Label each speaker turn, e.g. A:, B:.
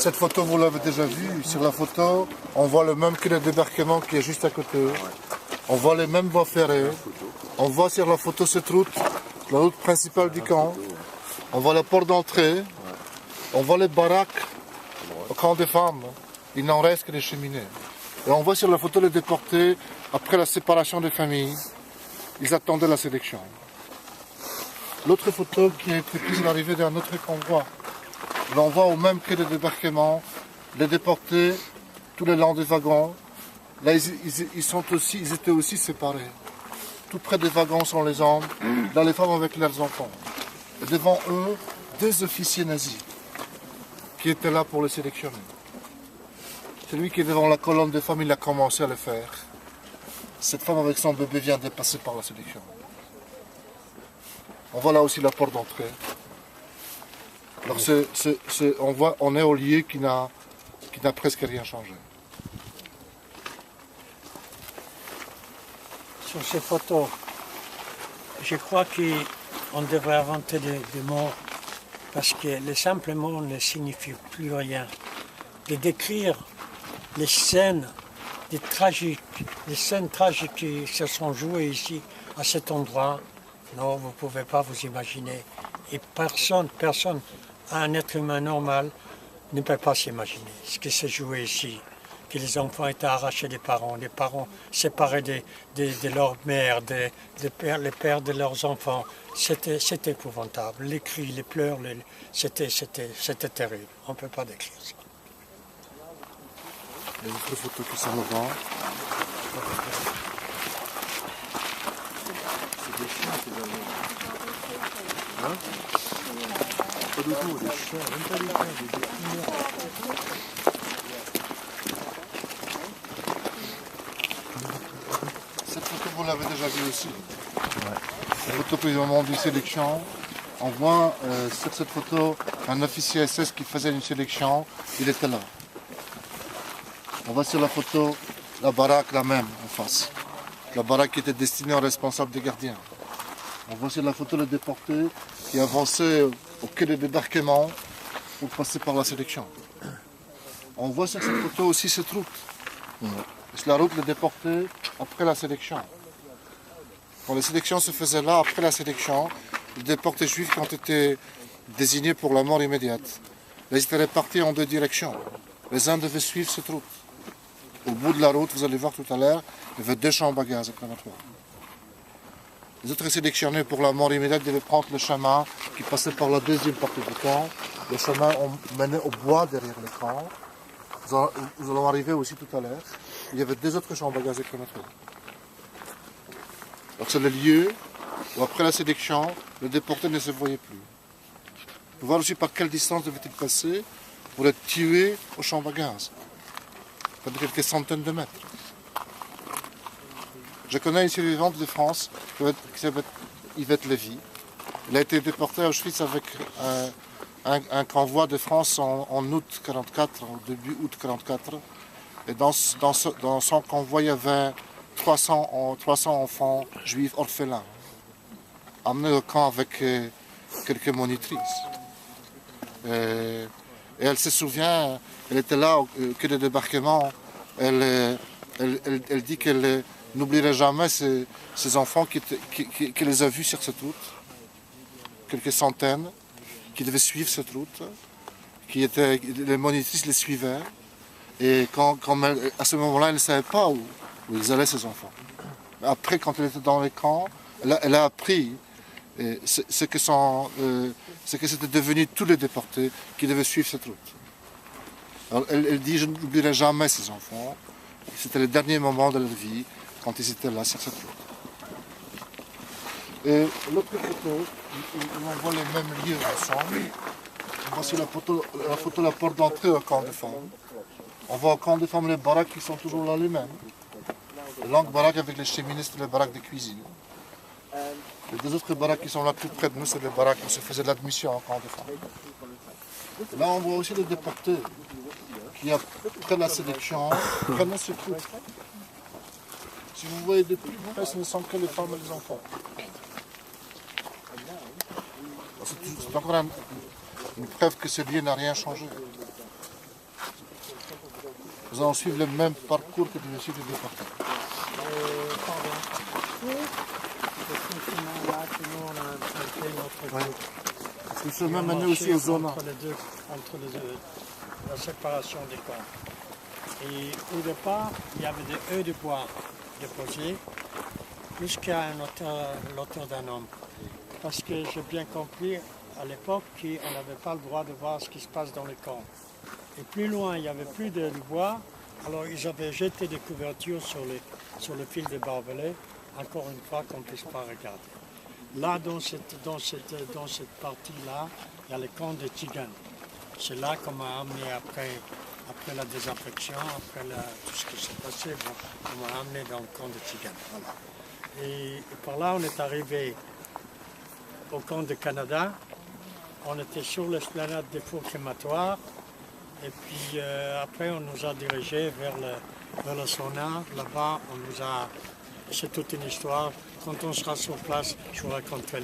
A: Cette photo, vous l'avez déjà vue. Sur la photo, on voit le même quai de débarquement qui est juste à côté. On voit les mêmes voies ferrées. On voit sur la photo cette route, la route principale du camp. On voit la porte d'entrée. On voit les baraques au camp des femmes. Il n'en reste que les cheminées. Et on voit sur la photo les déportés, après la séparation des familles. Ils attendaient la sélection. L'autre photo qui a été prise à l'arrivée d'un autre convoi. L'on voit au même quai de débarquement les déportés, tous les longs des wagons. Là, ils étaient aussi séparés. Tout près des wagons sont les hommes, là les femmes avec leurs enfants. Et devant eux, deux officiers nazis qui étaient là pour les sélectionner. Celui qui est devant la colonne des femmes, il a commencé à le faire. Cette femme avec son bébé vient de passer par la sélection. On voit là aussi la porte d'entrée. Alors on est au lieu qui n'a presque rien changé.
B: Sur ces photos, je crois qu'on devrait inventer des mots parce que les simples mots ne signifient plus rien. De décrire les scènes les scènes tragiques qui se sont jouées ici, à cet endroit, non, vous ne pouvez pas vous imaginer. Et personne, un être humain normal, ne peut pas s'imaginer ce qui s'est joué ici. Que les enfants étaient arrachés des parents, les parents séparés de leur mère, les pères de leurs enfants. C'était épouvantable. Les cris, les pleurs, c'était terrible. On ne peut pas décrire ça.
A: Les autres photos qui sont là-bas. C'est des chiens, ces amis. Hein? Pas du tout, des chiens, même pas des chiens, des humains. Cette photo, vous l'avez déjà vue aussi. Ouais. La photo prise au moment d'une sélection. On voit sur cette photo un officier SS qui faisait une sélection. Il était là. On voit sur la photo la baraque, la même, en face. La baraque qui était destinée aux responsables des gardiens. On voit sur la photo le déporté qui avançait au quai de débarquement pour passer par la sélection. On voit sur cette photo aussi cette route. C'est la route des déportés après la sélection. Quand la sélection se faisait là, après la sélection, les déportés juifs qui ont été désignés pour la mort immédiate. Ils étaient répartis en deux directions. Les uns devaient suivre cette route. Au bout de la route, vous allez voir tout à l'heure, il y avait deux chambres à gaz crématoires. Les autres sélectionnés pour la mort immédiate devaient prendre le chemin qui passait par la deuxième partie du camp. Le chemin menait au bois derrière le camp. Nous allons arriver aussi tout à l'heure. Il y avait deux autres chambres à gaz crématoires. Donc c'est le lieu où après la sélection, le déporté ne se voyait plus. Vous pouvez voir aussi par quelle distance devait-il passer pour être tué aux chambres à gaz. De quelques centaines de mètres. Je connais une survivante de France qui s'appelle Yvette Lévy. Elle a été déportée à Auschwitz avec un convoi de France en août 1944, au début août 1944. Et dans son convoi, il y avait 300 enfants juifs orphelins, emmenés au camp avec quelques monitrices. Et elle se souvient, elle était là au quai de débarquement, elle dit qu'elle n'oublierait jamais ces enfants qui les a vus sur cette route, quelques centaines, qui devaient suivre cette route, les monitrices les suivaient, et à ce moment-là, elle ne savait pas où ils allaient, ces enfants. Après, quand elle était dans les camps, elle a appris ce que c'était devenu tous les déportés qui devaient suivre cette route. Alors, elle dit, je n'oublierai jamais ces enfants. C'était les derniers moments de leur vie quand ils étaient là sur cette route. Et l'autre photo, on voit les mêmes lieux ensemble. On voit sur la photo la porte d'entrée au camp de femmes. On voit au camp de femmes les baraques qui sont toujours là les mêmes. Les longues baraques avec les cheminées, c'est les baraques de cuisine. Les deux autres baraques qui sont là tout près de nous, c'est les baraques où se faisait l'admission en camp de femmes. Là, on voit aussi les déportés qui, après la sélection, prenaient ce coup. Si vous voyez de plus près, ce ne sont que les femmes et les enfants. C'est encore une preuve que ce lieu n'a rien changé. Nous allons suivre le même parcours que nous suivons de partout. Nous sommes même menés aussi aux zones.
B: Entre la séparation des camps. Et au départ, il y avait des œufs de bois déposés jusqu'à l'auteur d'un homme. Parce que j'ai bien compris à l'époque qu'on n'avait pas le droit de voir ce qui se passe dans les camps. Et plus loin, il n'y avait plus de bois, alors ils avaient jeté des couvertures sur le fil de barbelés, encore une fois qu'on ne puisse pas regarder. Là, dans cette partie-là, il y a le camp de Tsiganes. C'est là qu'on m'a amené après la désaffection, après tout ce qui s'est passé, on m'a amené dans le camp de Tsiganes. Voilà. Et par là, on est arrivé au camp de Canada. On était sur l'esplanade des fours crématoires. Et puis après, on nous a dirigés vers le sauna. Là-bas, c'est toute une histoire. Quand on sera sur place, je vous raconterai